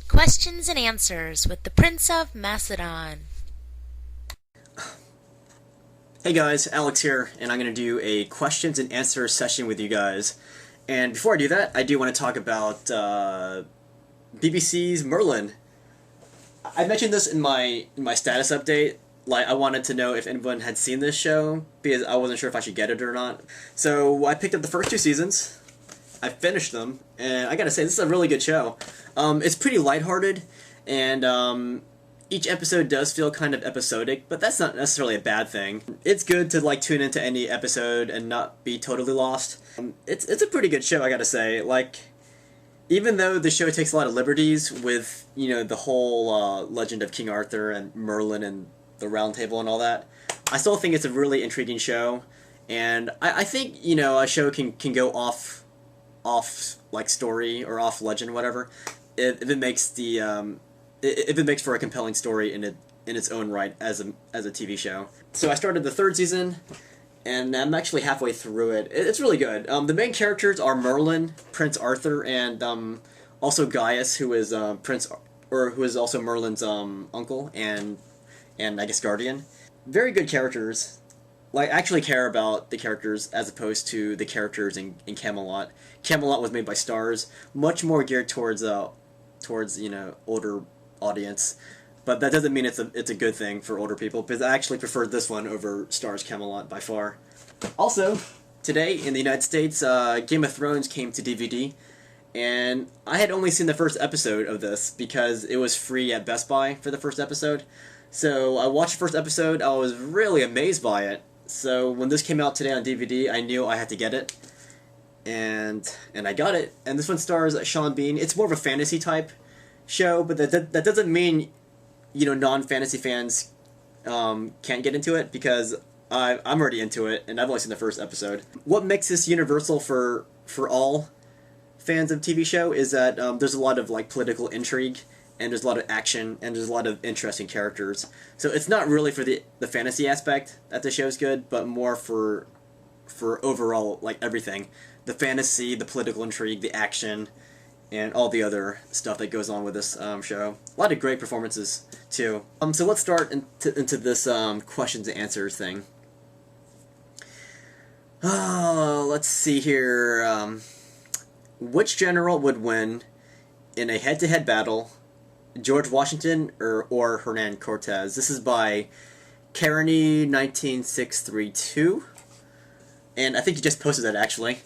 Questions and Answers with the Prince of Macedon. Hey guys, Alex here, and I'm going to do a questions and answers session with you guys. And before I do that, I do want to talk about BBC's Merlin. I mentioned this in my status update. Like, I wanted to know if anyone had seen this show, because I wasn't sure if I should get it or not. So I picked up the first two seasons. I finished them, and I gotta say, this is a really good show. It's pretty lighthearted, and each episode does feel kind of episodic, but that's not necessarily a bad thing. It's good to like tune into any episode and not be totally lost. It's a pretty good show, I gotta say. Like, even though the show takes a lot of liberties with the whole legend of King Arthur and Merlin and the Round Table and all that, I still think it's a really intriguing show, and I think a show can go off like story or off legend, whatever, if it makes if it makes for a compelling story in its own right as a TV show. So I started the third season, and I'm actually halfway through it. It's really good. The main characters are Merlin, Prince Arthur, and also Gaius, who is who is also Merlin's uncle and I guess guardian. Very good characters. Like, I actually care about the characters as opposed to the characters in Camelot. Camelot was made by Stars, much more geared towards older audience, but that doesn't mean it's a good thing for older people, because I actually preferred this one over Stars Camelot by far. Also, today in the United States, Game of Thrones came to DVD, and I had only seen the first episode of this because it was free at Best Buy for the first episode. So I watched the first episode. I was really amazed by it. So when this came out today on DVD, I knew I had to get it, and I got it. And this one stars Sean Bean. It's more of a fantasy type show, but that doesn't mean non-fantasy fans can't get into it, because I'm already into it, and I've only seen the first episode. What makes this universal for all fans of TV show is that there's a lot of like political intrigue, and there's a lot of action, and there's a lot of interesting characters. So it's not really for the fantasy aspect that the show's good, but more for overall, like, everything. The fantasy, the political intrigue, the action, and all the other stuff that goes on with this show. A lot of great performances, too. So let's start into this questions and answers thing. Let's see here. Which general would win in a head-to-head battle, George Washington or Hernan Cortez? This is by Carony19632, and I think he just posted that, actually.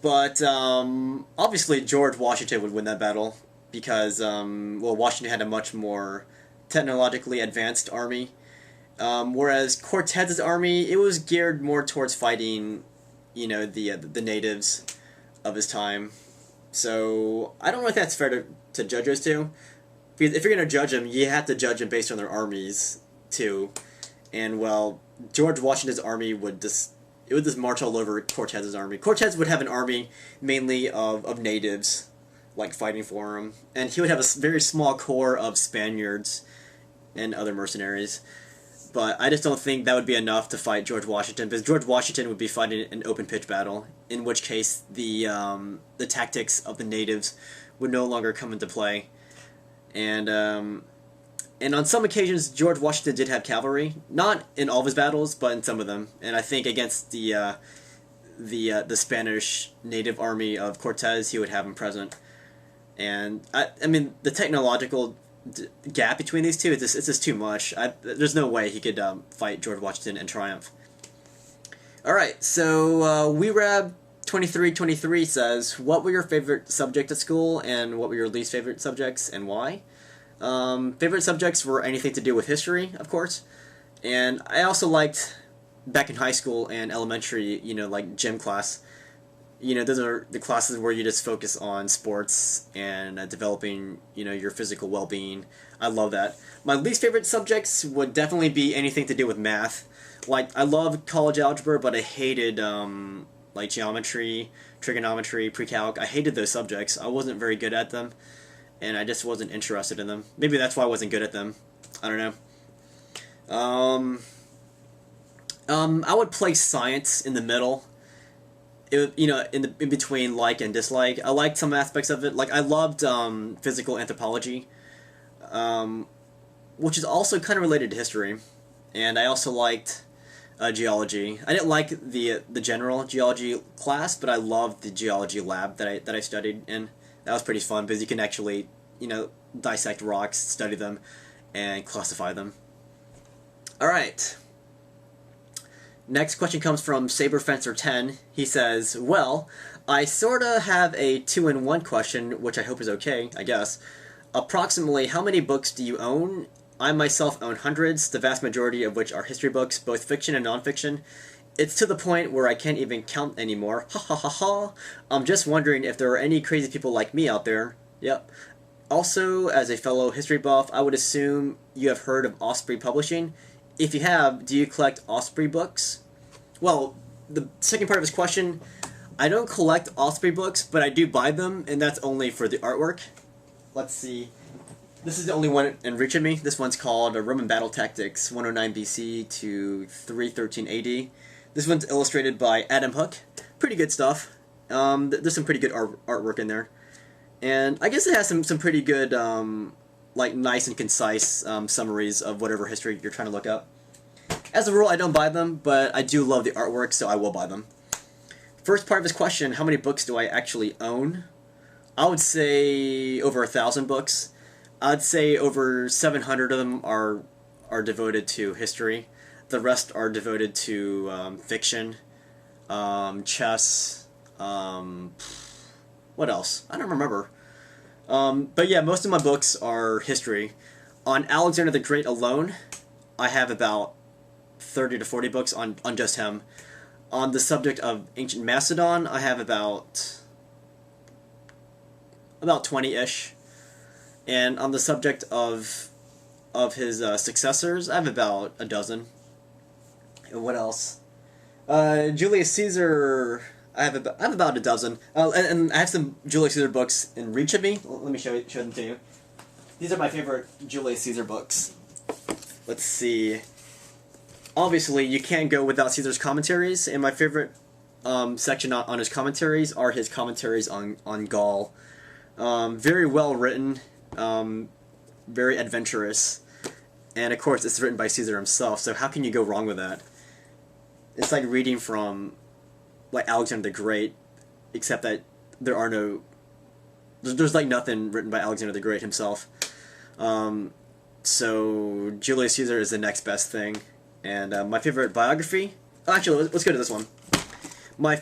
But obviously George Washington would win that battle, because Washington had a much more technologically advanced army, whereas Cortez's army, it was geared more towards fighting the natives of his time. So I don't know if that's fair to judge those two. Because if you're going to judge them, you have to judge them based on their armies, too. And, well, George Washington's army would just march all over Cortez's army. Cortez would have an army mainly of natives, like, fighting for him. And he would have a very small core of Spaniards and other mercenaries. But I just don't think that would be enough to fight George Washington, because George Washington would be fighting an open pitch battle, in which case the tactics of the natives would no longer come into play. And on some occasions, George Washington did have cavalry, not in all of his battles, but in some of them. And I think against the Spanish native army of Cortez, he would have him present. And I mean, the technological gap between these two, it's just too much. There's no way he could fight George Washington and triumph. All right, so WeRab2323 says, what were your favorite subjects at school, and what were your least favorite subjects, and why? Favorite subjects were anything to do with history, of course, and I also liked, back in high school and elementary, like gym class. Those are the classes where you just focus on sports and developing, your physical well-being. I love that. My least favorite subjects would definitely be anything to do with math. Like, I love college algebra, but I hated, like, geometry, trigonometry, pre-calc. I hated those subjects. I wasn't very good at them, and I just wasn't interested in them. Maybe that's why I wasn't good at them. I don't know. I would place science in the middle, in between like and dislike. I liked some aspects of it. Like I loved physical anthropology, um, which is also kind of related to history, and I also liked geology. I didn't like the general geology class, but I loved the geology lab that I studied in. That was pretty fun because you can actually dissect rocks, study them, and classify them. All right. Next question comes from SaberFencer10. He says, well, I sorta have a two-in-one question, which I hope is okay, I guess. Approximately how many books do you own? I myself own hundreds, the vast majority of which are history books, both fiction and nonfiction. It's to the point where I can't even count anymore. Ha ha ha ha. I'm just wondering if there are any crazy people like me out there. Yep. Also, as a fellow history buff, I would assume you have heard of Osprey Publishing. If you have, do you collect Osprey books? Well, the second part of his question, I don't collect Osprey books, but I do buy them, and that's only for the artwork. Let's see. This is the only one in reach of me. This one's called Roman Battle Tactics, 109 BC to 313 AD. This one's illustrated by Adam Hook. Pretty good stuff. There's some pretty good artwork in there. And I guess it has some pretty good, nice and concise summaries of whatever history you're trying to look up. As a rule, I don't buy them, but I do love the artwork, so I will buy them. First part of his question, how many books do I actually own? I would say over 1,000 books. I'd say over 700 of them are devoted to history. The rest are devoted to fiction, chess, what else? I don't remember. But yeah, most of my books are history. On Alexander the Great alone, I have about 30 to 40 books on just him. On the subject of ancient Macedon, I have about 20-ish. And on the subject of his successors, I have about a dozen. And what else? Julius Caesar, I have about a dozen. And I have some Julius Caesar books in reach of me. Let me show them to you. These are my favorite Julius Caesar books. Let's see. Obviously, you can't go without Caesar's commentaries, and my favorite section on his commentaries are his commentaries on Gaul. Very well written, very adventurous, and of course it's written by Caesar himself, so how can you go wrong with that? It's like reading from Alexander the Great, except that there's nothing written by Alexander the Great himself. So Julius Caesar is the next best thing. And my favorite biography... Actually, let's go to this one. One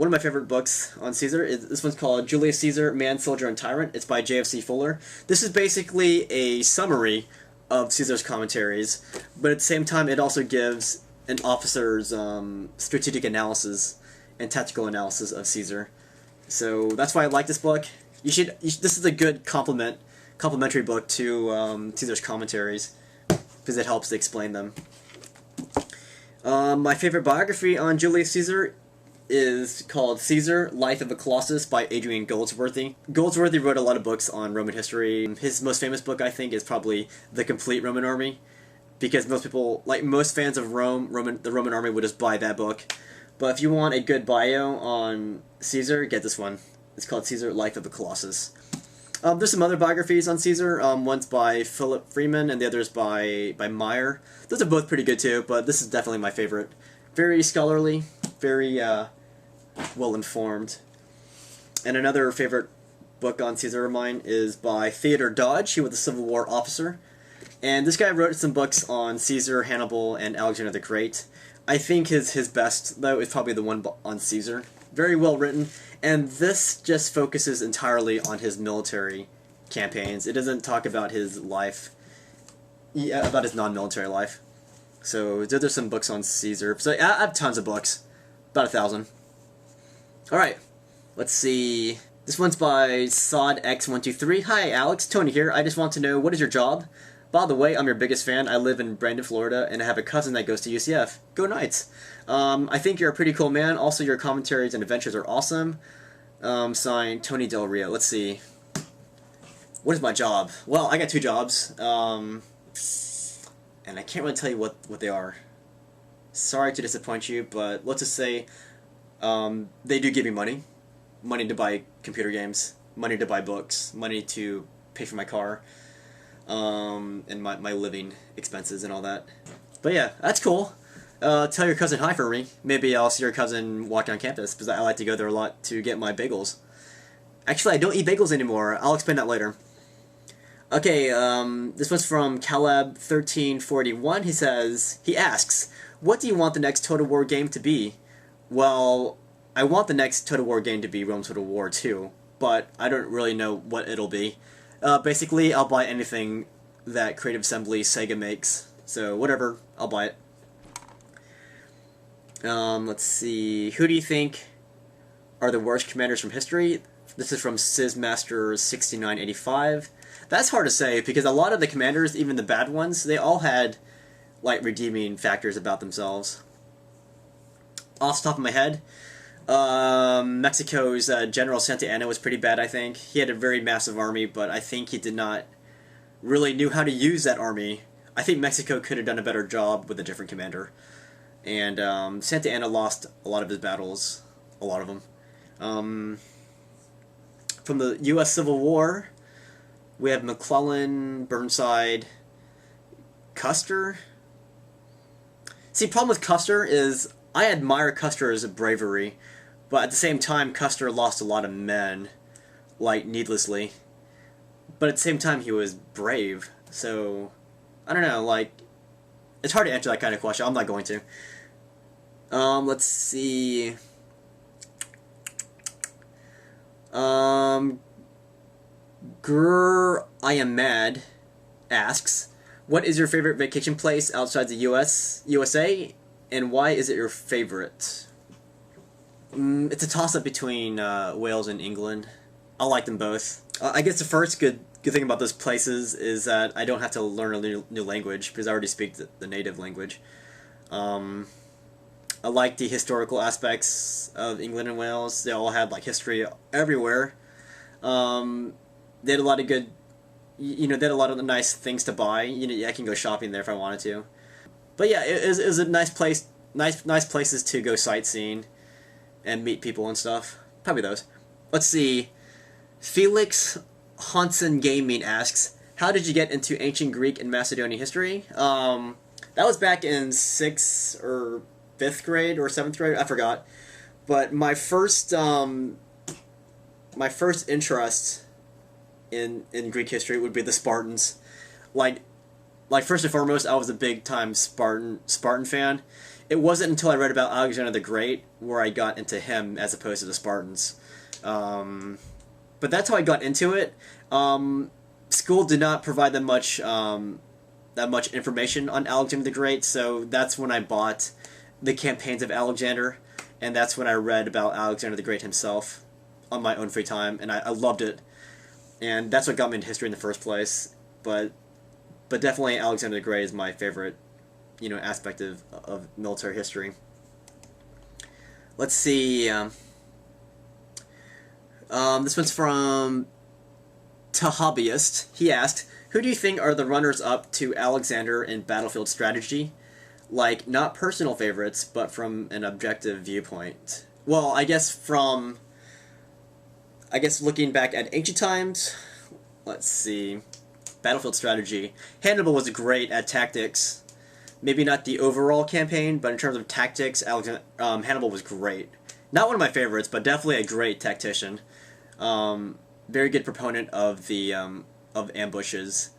of my favorite books on Caesar is this one's called Julius Caesar, Man, Soldier, and Tyrant. It's by J.F.C. Fuller. This is basically a summary of Caesar's commentaries, but at the same time it also gives an officer's strategic analysis and tactical analysis of Caesar. So that's why I like this book. This is a good complementary book to Caesar's commentaries, because it helps to explain them. My favorite biography on Julius Caesar is called Caesar, Life of a Colossus by Adrian Goldsworthy. Goldsworthy wrote a lot of books on Roman history. His most famous book, I think, is probably The Complete Roman Army, because most people, most fans of the Roman Army would just buy that book. But if you want a good bio on Caesar, get this one. It's called Caesar, Life of a Colossus. There's some other biographies on Caesar. One's by Philip Freeman, and the other's by Meyer. Those are both pretty good too, but this is definitely my favorite. Very scholarly, very well informed. And another favorite book on Caesar of mine is by Theodore Dodge. He was a Civil War officer, and this guy wrote some books on Caesar, Hannibal, and Alexander the Great. I think his best though is probably the one on Caesar. Very well written. And this just focuses entirely on his military campaigns. It doesn't talk about his life, about his non-military life. So there's some books on Caesar. So I have tons of books, about 1,000. All right, let's see. This one's by SodX123. Hi, Alex. Tony here. I just want to know, what is your job? By the way, I'm your biggest fan. I live in Brandon, Florida, and I have a cousin that goes to UCF. Go Knights! I think you're a pretty cool man. Also, your commentaries and adventures are awesome. Signed, Tony Del Rio. Let's see. What is my job? Well, I got two jobs, and I can't really tell you what they are. Sorry to disappoint you, but let's just say They do give me money. Money to buy computer games. Money to buy books. Money to pay for my car. And my living expenses and all that. But yeah, that's cool. Tell your cousin hi for me. Maybe I'll see your cousin walking on campus, because I like to go there a lot to get my bagels. Actually, I don't eat bagels anymore. I'll explain that later. Okay, this one's from Caleb1341. He asks, what do you want the next Total War game to be? Well, I want the next Total War game to be Rome Total War 2, but I don't really know what it'll be. Basically, I'll buy anything that Creative Assembly Sega makes. So, whatever, I'll buy it. Let's see. Who do you think are the worst commanders from history? This is from Sizmaster6985. That's hard to say, because a lot of the commanders, even the bad ones, they all had, like, redeeming factors about themselves. Off the top of my head, Mexico's General Santa Anna was pretty bad, I think. He had a very massive army, but I think he did not really knew how to use that army. I think Mexico could have done a better job with a different commander. And Santa Anna lost a lot of his battles. A lot of them. From the U.S. Civil War, we have McClellan, Burnside, Custer. See, problem with Custer is I admire Custer's bravery, but at the same time, Custer lost a lot of men, like, needlessly. But at the same time, he was brave, so I don't know, like, it's hard to answer that kind of question. I'm not going to. Let's see. Grr, I am mad asks, what is your favorite vacation place outside the USA, and why is it your favorite? It's a toss-up between Wales and England. I like them both. I guess the first good thing about those places is that I don't have to learn a new language, because I already speak the native language. I like the historical aspects of England and Wales. They all had, like, history everywhere. They had a lot of good, they had a lot of nice things to buy. I can go shopping there if I wanted to. But yeah, it was a nice place, nice places to go sightseeing and meet people and stuff. Probably those. Let's see. Felix Hansen Gaming asks, how did you get into ancient Greek and Macedonian history? That was back in 6th or 5th grade or 7th grade, I forgot. But my first interest in Greek history would be the Spartans. Like first and foremost, I was a big time Spartan fan. It wasn't until I read about Alexander the Great where I got into him as opposed to the Spartans. But that's how I got into it. School did not provide that much information on Alexander the Great, so that's when I bought the campaigns of Alexander, and that's when I read about Alexander the Great himself on my own free time, and I loved it. And that's what got me into history in the first place. But definitely Alexander the Great is my favorite, aspect of military history. Let's see. This one's from Tahabiist. He asked, who do you think are the runners-up to Alexander in battlefield strategy? Like, not personal favorites, but from an objective viewpoint. Well, I guess looking back at ancient times, let's see, battlefield strategy. Hannibal was great at tactics. Maybe not the overall campaign, but in terms of tactics, Hannibal was great. Not one of my favorites, but definitely a great tactician. Very good proponent of the of ambushes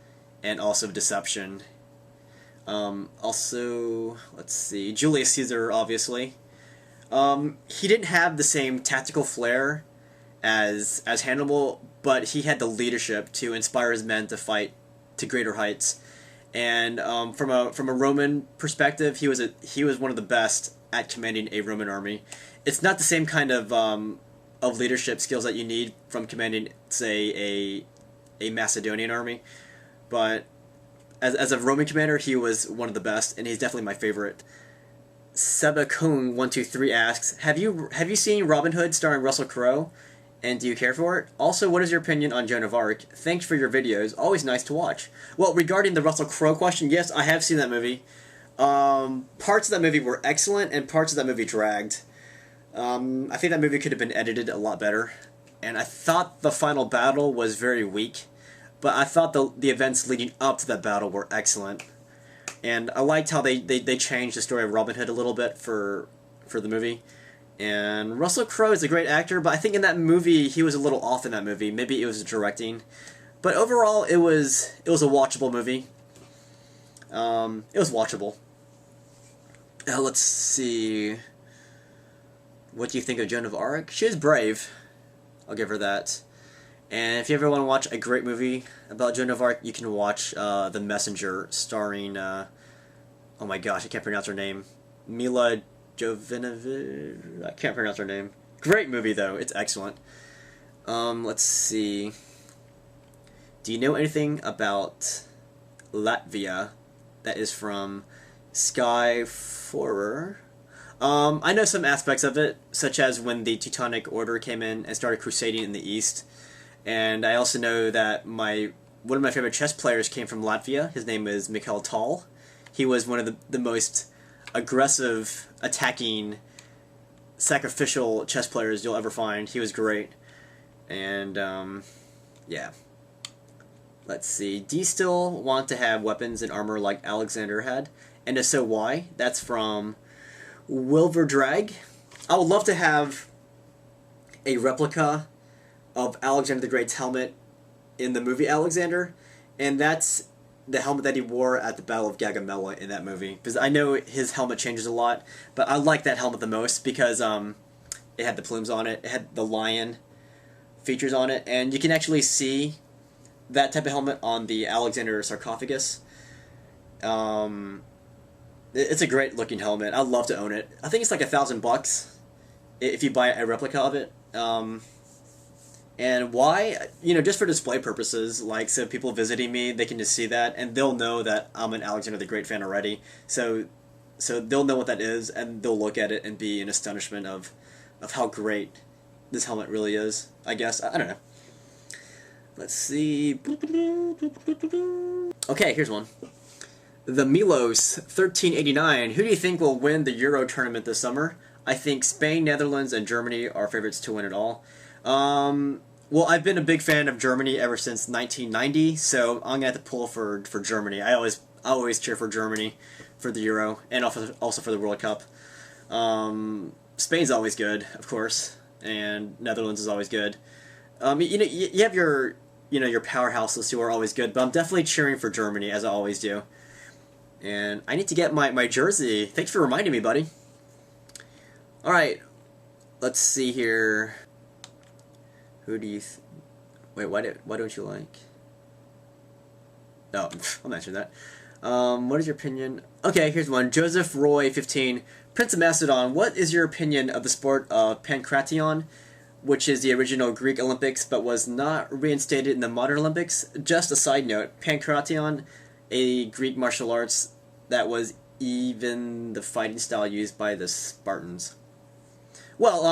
and also deception. Also, let's see, Julius Caesar, obviously. He didn't have the same tactical flair as Hannibal, but he had the leadership to inspire his men to fight to greater heights. And from a Roman perspective, he was one of the best at commanding a Roman army. It's not the same kind of leadership skills that you need from commanding, say, a Macedonian army, but as a Roman commander, he was one of the best, and he's definitely my favorite. Sebakung123 asks, have you seen Robin Hood starring Russell Crowe? And do you care for it? Also, what is your opinion on Joan of Arc? Thanks for your videos. Always nice to watch. Well, regarding the Russell Crowe question, yes, I have seen that movie. Parts of that movie were excellent, and parts of that movie dragged. I think that movie could have been edited a lot better, and I thought the final battle was very weak, but I thought the events leading up to that battle were excellent, and I liked how they changed the story of Robin Hood a little bit for the movie. And Russell Crowe is a great actor, but I think in that movie he was a little off in that movie. Maybe it was the directing, but overall it was a watchable movie. It was watchable. Let's see. What do you think of Joan of Arc? She was brave. I'll give her that. And if you ever want to watch a great movie about Joan of Arc, you can watch The Messenger, starring, oh my gosh, I can't pronounce her name. Mila Jovanovic? I can't pronounce her name. Great movie, though. It's excellent. Let's see. Do you know anything about Latvia that is from Skyforrer? I know some aspects of it, such as when the Teutonic Order came in and started crusading in the east. And I also know that one of my favorite chess players came from Latvia. His name is Mikhail Tal. He was one of the most aggressive, attacking, sacrificial chess players you'll ever find. He was great. And, yeah. Let's see. Do you still want to have weapons and armor like Alexander had? And if so, why? That's from Wilver Drag. I would love to have a replica of Alexander the Great's helmet in the movie Alexander, and that's the helmet that he wore at the Battle of Gaugamela in that movie. Because I know his helmet changes a lot, but I like that helmet the most because it had the plumes on it, it had the lion features on it, and you can actually see that type of helmet on the Alexander sarcophagus. It's a great looking helmet. I'd love to own it. I think it's like $1,000 if you buy a replica of it. And why? Just for display purposes. Like, so people visiting me, they can just see that, and they'll know that I'm an Alexander the Great fan already. So they'll know what that is, and they'll look at it and be in astonishment of how great this helmet really is. I guess. I don't know. Let's see. Okay, here's one. The Milos 1389. Who do you think will win the Euro tournament this summer? I think Spain, Netherlands, and Germany are favorites to win it all. Well, I've been a big fan of Germany ever since 1990, so I'm gonna have to pull for Germany. I always cheer for Germany for the Euro and also for the World Cup. Spain's always good, of course, and Netherlands is always good. You have your powerhouses who are always good, but I'm definitely cheering for Germany as I always do. And I need to get my jersey. Thanks for reminding me, buddy. Alright, let's see here. Who do you... Wait, why don't you like? No, I'll mention that. What is your opinion? Okay, here's one. Joseph Roy, 15. Prince of Macedon, what is your opinion of the sport of pankration, which is the original Greek Olympics but was not reinstated in the modern Olympics? Just a side note, pankration, a Greek martial arts that was even the fighting style used by the Spartans. Well,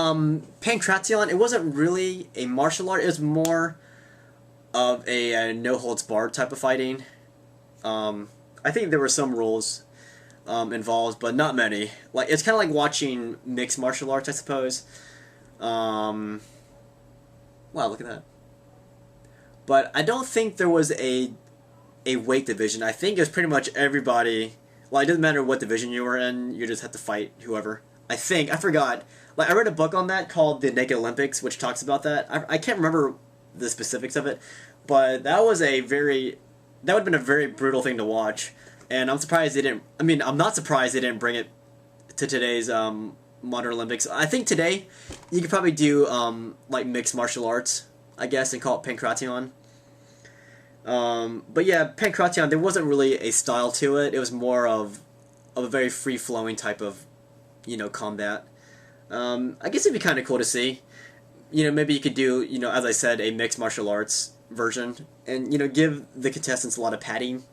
pankration, it wasn't really a martial art, it was more of a no-holds-barred type of fighting. I think there were some rules involved, but not many. Like, it's kind of like watching mixed martial arts, I suppose. Wow, look at that. But I don't think there was a weight division. I think it was pretty much everybody. Well, it doesn't matter what division you were in, you just have to fight whoever. I forgot. Like, I read a book on that called The Naked Olympics, which talks about that. I can't remember the specifics of it, but that would have been a very brutal thing to watch. And I'm surprised they didn't. I mean, I'm not surprised they didn't bring it to today's modern Olympics. I think today you could probably do like mixed martial arts, I guess, and call it pankration. But yeah, pankration, there wasn't really a style to it. It was more of a very free-flowing type of, combat. I guess it'd be kind of cool to see. Maybe you could do, as I said, a mixed martial arts version, and, give the contestants a lot of padding,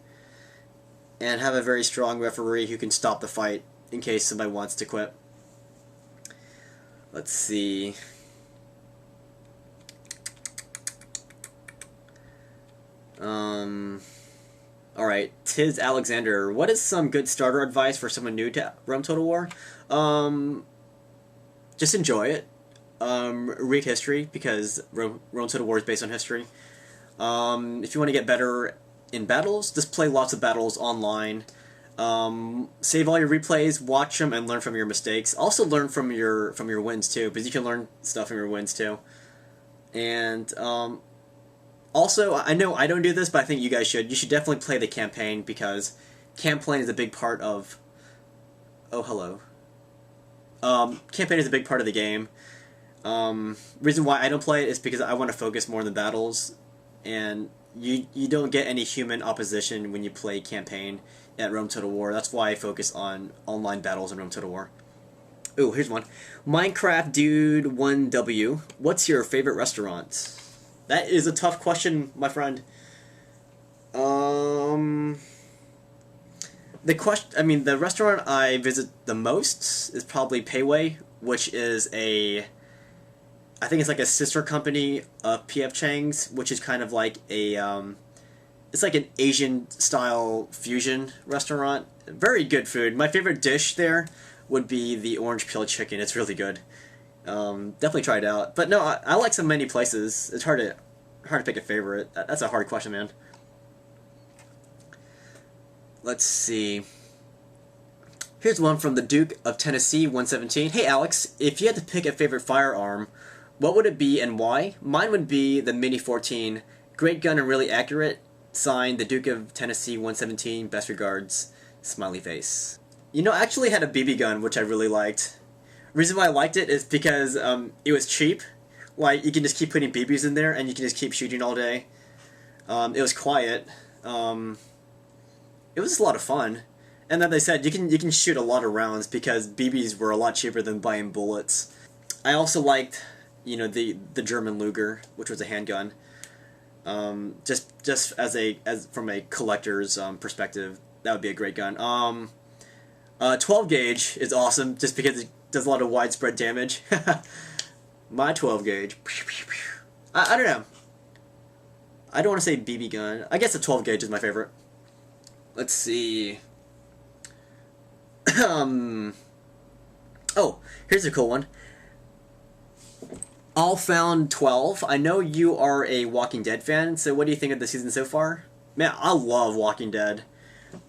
and have a very strong referee who can stop the fight in case somebody wants to quit. Let's see. Alright, Tiz Alexander. What is some good starter advice for someone new to Rome Total War? just enjoy it. Read history because Rome Total War is based on history. If you want to get better in battles, just play lots of battles online. Save all your replays, watch them, and learn from your mistakes. Also learn from your wins too, because you can learn stuff from your wins too. And also, I know I don't do this, but I think you guys should. You should definitely play the campaign because campaign is a big part of. Oh, hello. Campaign is a big part of the game. Reason why I don't play it is because I want to focus more on the battles, and you don't get any human opposition when you play campaign at Rome Total War. That's why I focus on online battles in Rome Total War. Ooh, here's one. Minecraft Dude 1W. What's your favorite restaurant? That is a tough question, my friend. The restaurant I visit the most is probably Payway, which is I think it's like a sister company of PF Chang's, which is kind of like it's like an Asian style fusion restaurant. Very good food. My favorite dish there would be the orange peel chicken. It's really good. Definitely try it out. But no, I like so many places. It's hard to pick a favorite. That's a hard question, man. Let's see. Here's one from the Duke of Tennessee 117. Hey Alex, if you had to pick a favorite firearm, what would it be and why? Mine would be the Mini 14. Great gun and really accurate. Signed, the Duke of Tennessee 117. Best regards, smiley face. You know, I actually had a BB gun, which I really liked. Reason why I liked it is because it was cheap. Like, you can just keep putting BBs in there, and you can just keep shooting all day. It was quiet. It was just a lot of fun. And then they said you can shoot a lot of rounds because BBs were a lot cheaper than buying bullets. I also liked, the German Luger, which was a handgun. Just as from a collector's perspective, that would be a great gun. 12 gauge is awesome just because it does a lot of widespread damage. My 12 gauge. I don't know. I don't want to say BB gun. I guess the 12 gauge is my favorite. Let's see. Oh, here's a cool one. All Found 12. I know you are a Walking Dead fan, so what do you think of the season so far? Man, I love Walking Dead.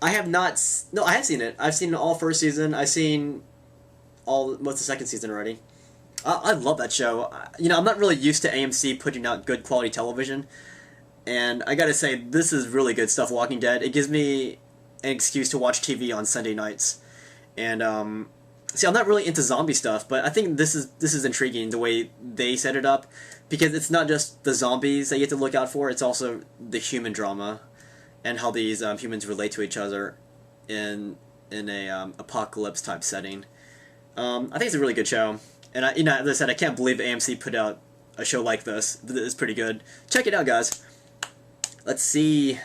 I have not... No, I have seen it. I've seen all first season. I've seen most of the second season already. I love that show. I'm not really used to AMC putting out good quality television. And I gotta say, this is really good stuff, Walking Dead. It gives me an excuse to watch TV on Sunday nights. And, see, I'm not really into zombie stuff, but I think this is intriguing, the way they set it up. Because it's not just the zombies that you have to look out for, it's also the human drama. And how these humans relate to each other in a apocalypse type setting. I think it's a really good show. And, as I said, I can't believe AMC put out a show like this. It's pretty good. Check it out, guys. Let's see.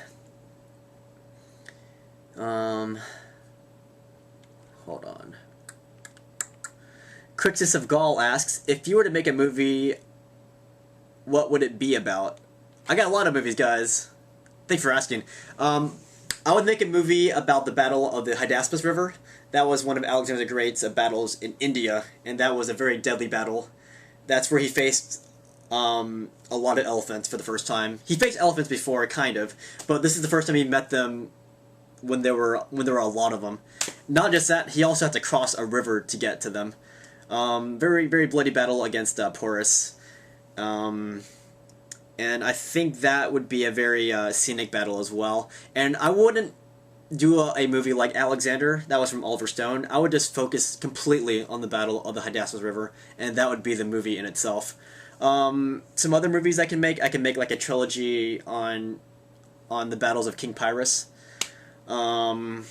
Hold on. Crixus of Gaul asks, if you were to make a movie, what would it be about? I got a lot of movies, guys. Thanks for asking. I would make a movie about the Battle of the Hydaspes River. That was one of Alexander the Great's battles in India, and that was a very deadly battle. That's where he faced a lot of elephants for the first time. He faced elephants before, kind of, but this is the first time he met them when there were a lot of them. Not just that, he also had to cross a river to get to them. Very, very bloody battle against Porus. And I think that would be a very scenic battle as well. And I wouldn't do a movie like Alexander, that was from Oliver Stone. I would just focus completely on the Battle of the Hydaspes River, and that would be the movie in itself. Some other movies I can make like a trilogy on the battles of King Pyrrhus. You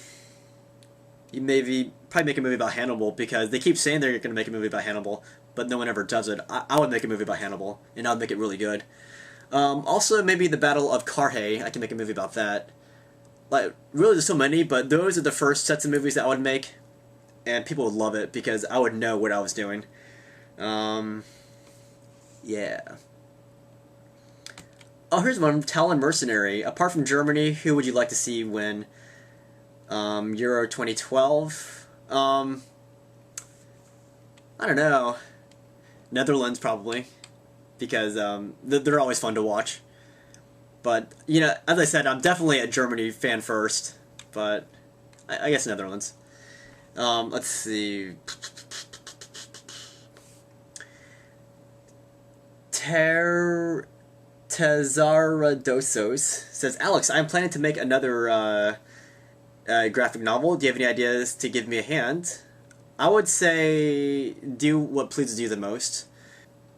probably make a movie about Hannibal, because they keep saying they're going to make a movie about Hannibal, but no one ever does it. I would make a movie about Hannibal, and I would make it really good. Also, maybe the Battle of Carhae, I can make a movie about that. Like, really, there's so many, but those are the first sets of movies that I would make, and people would love it, because I would know what I was doing. Yeah. Oh, here's one, Talon Mercenary. Apart from Germany, who would you like to see win Euro 2012? I don't know. Netherlands probably, because they're always fun to watch. But, you know, as I said, I'm definitely a Germany fan first, but I guess Netherlands. Let's see. Tezaradosos says, Alex, I'm planning to make another graphic novel. Do you have any ideas to give me a hand? I would say do what pleases you the most.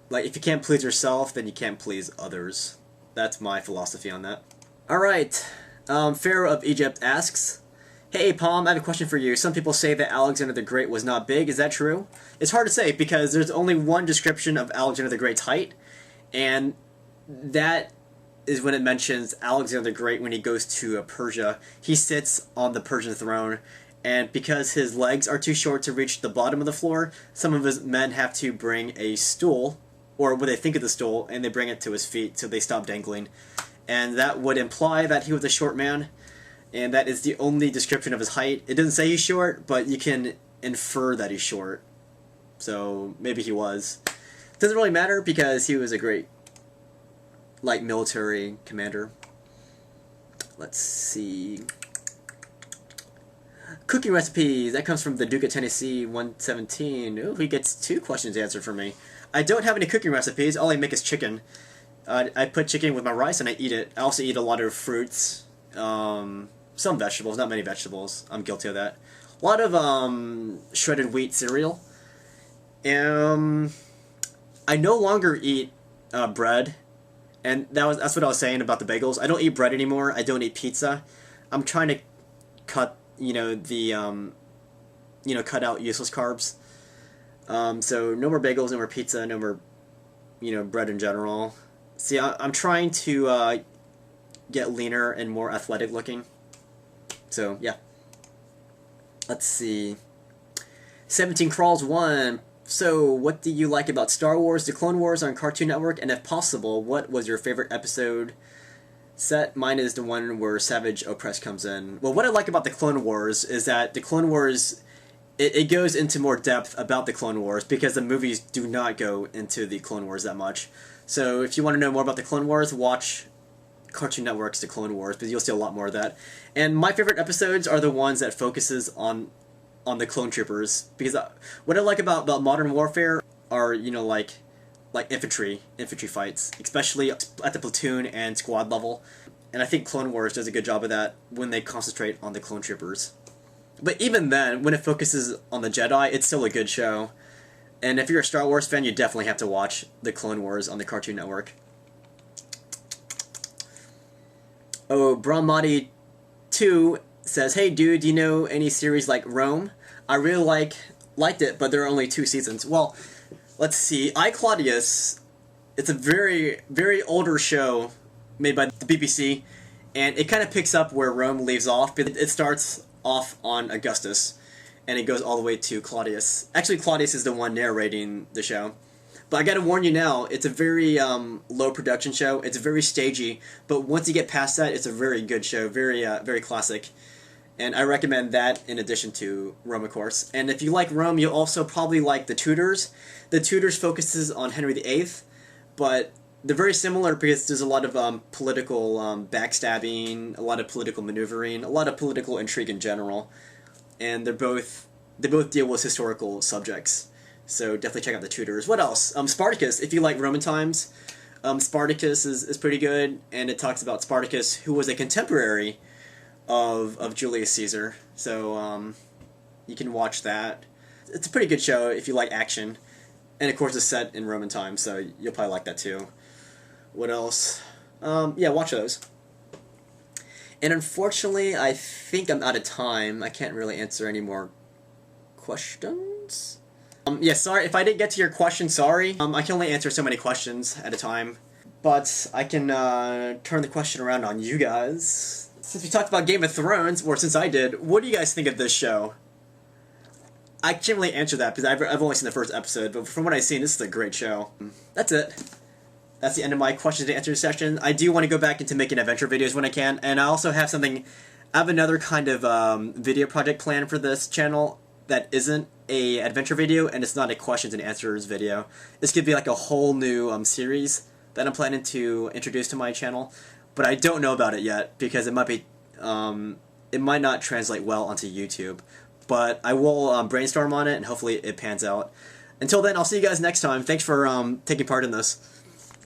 Like, if you can't please yourself, then you can't please others. That's my philosophy on that. Alright, Pharaoh of Egypt asks, Hey Palm, I have a question for you. Some people say that Alexander the Great was not big. Is that true? It's hard to say because there's only one description of Alexander the Great's height, and that is when it mentions Alexander the Great when he goes to Persia. He sits on the Persian throne, and because his legs are too short to reach the bottom of the floor, some of his men have to bring a stool, or what they think of the stool, and they bring it to his feet so they stop dangling. And that would imply that he was a short man, and that is the only description of his height. It doesn't say he's short, but you can infer that he's short. So maybe he was. Doesn't really matter because he was a great, like, military commander. Let's see. Cooking recipes. That comes from the Duke of Tennessee 117. Ooh, he gets 2 questions answered for me. I don't have any cooking recipes. All I make is chicken. I put chicken with my rice and I eat it. I also eat a lot of fruits. Some vegetables, not many vegetables. I'm guilty of that. A lot of shredded wheat cereal. I no longer eat bread. And that's what I was saying about the bagels. I don't eat bread anymore. I don't eat pizza. I'm trying to cut, cut out useless carbs. So no more bagels, no more pizza, no more, bread in general. See, I'm trying to get leaner and more athletic looking. So, yeah. Let's see. 17 Crawls 1. So, what do you like about Star Wars, The Clone Wars on Cartoon Network? And if possible, what was your favorite episode set? Mine is the one where Savage Opress comes in. Well, what I like about The Clone Wars is that The Clone Wars, it goes into more depth about The Clone Wars because the movies do not go into The Clone Wars that much. So, if you want to know more about The Clone Wars, watch Cartoon Network's The Clone Wars, but you'll see a lot more of that. And my favorite episodes are the ones that focuses on the clone troopers, because what I like about modern warfare are, like infantry fights, especially at the platoon and squad level. And I think Clone Wars does a good job of that when they concentrate on the clone troopers. But even then, when it focuses on the Jedi, it's still a good show. And if you're a Star Wars fan, you definitely have to watch the Clone Wars on the Cartoon Network. Oh, Brahmati 2 says, Hey dude, do you know any series like Rome? I really liked it, but there are only 2 seasons. Well, let's see. I, Claudius, it's a very, very older show made by the BBC, and it kind of picks up where Rome leaves off. It starts off on Augustus, and it goes all the way to Claudius. Actually, Claudius is the one narrating the show. But I gotta warn you now, it's a very low production show. It's very stagey, but once you get past that, it's a very good show, very very classic. And I recommend that in addition to Rome, of course. And if you like Rome, you'll also probably like The Tudors. The Tudors focuses on Henry VIII, but they're very similar because there's a lot of political backstabbing, a lot of political maneuvering, a lot of political intrigue in general. And they both deal with historical subjects. So definitely check out The Tudors. What else? Spartacus, if you like Roman times. Spartacus is pretty good, and it talks about Spartacus, who was a contemporary of Julius Caesar. So you can watch that. It's a pretty good show if you like action. And of course it's set in Roman times, so you'll probably like that too. What else? Yeah, watch those. And unfortunately, I think I'm out of time. I can't really answer any more questions. Yeah, sorry, if I didn't get to your question, sorry. I can only answer so many questions at a time. But I can turn the question around on you guys. Since we talked about Game of Thrones, or since I did, what do you guys think of this show? I can't really answer that because I've only seen the first episode, but from what I've seen, this is a great show. That's it. That's the end of my questions and answers session. I do want to go back into making adventure videos when I can, and I also have something... I have another kind of video project planned for this channel. that isn't a adventure video and it's not a questions and answers video. This could be like a whole new series that I'm planning to introduce to my channel, but I don't know about it yet because it might not translate well onto YouTube. But I will brainstorm on it and hopefully it pans out. Until then, I'll see you guys next time. Thanks for taking part in this.